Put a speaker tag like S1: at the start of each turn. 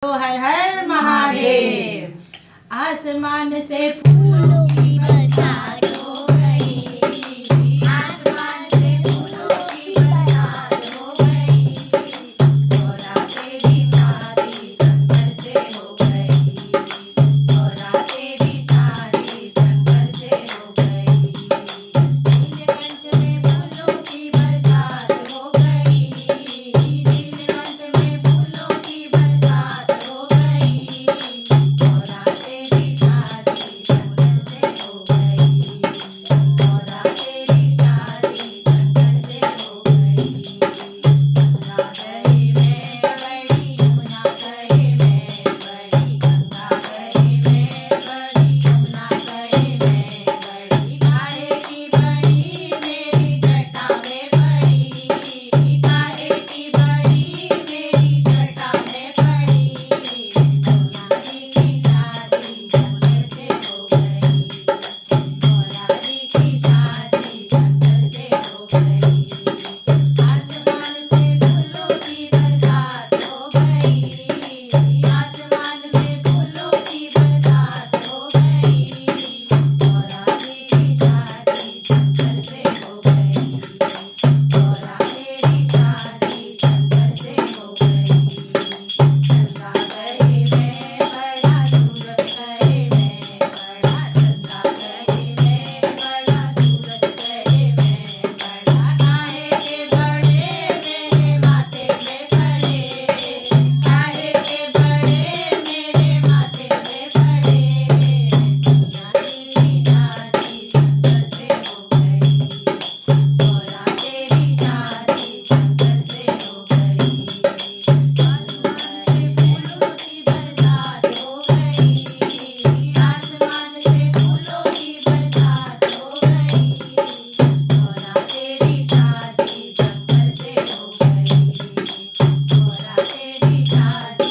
S1: तो हर हर महादेव। आसमान से फूलों की बरसात हो गई, आसमान से फूलों की बरसात हो गई, गौरा तेरी शादी शंकर से हो गई, गौरा तेरी शादी शंकर से हो गई। नीलकंठ में फूलों की बरसात हो गई, नीलकंठ में फूलों की बरसात हो गई, गौरा तेरी शादी शंकर से हो गई, गौरा तेरी शादी शंकर से हो गई। गंगा गई मैं बड़ी, यमुना गई मैं बड़ी, गंगा गई मैं बड़ी, यमुना गई मैं बड़ी, काहे की बड़ी मेरी जटा में पड़ी, काहे की बड़ी मेरी जटा में पड़ी। गौरा जी की शादी शंकर से हो गई, गौरा जी की शादी शंकर से हो गई। आसमान से फूलों की बरसात हो गई, आसमान से फूलों की बरसात हो गई, गौरा जी की शादी शंकर से हो गई, गौरा तेरी शादी शंकर से हो गई। गंगा गई मैं बड़ा, सूरज गए मैं बड़ा, गंगा गई मैं बड़ा, सूरज गए मैं बड़ा, काहे के बड़े मेरे माथे में पड़े, काहे के बड़े मेरे माथे में पड़े। सैया तेरी शादी शंकर से हो गई, गौरा तेरी शादी शंकर से हो गई। आसमान से फूलों की बरसात हो गई, आसमान से फूलों की बरसात हो गई, गौरा तेरी शादी शंकर से हो गई, गौरा तेरी शादी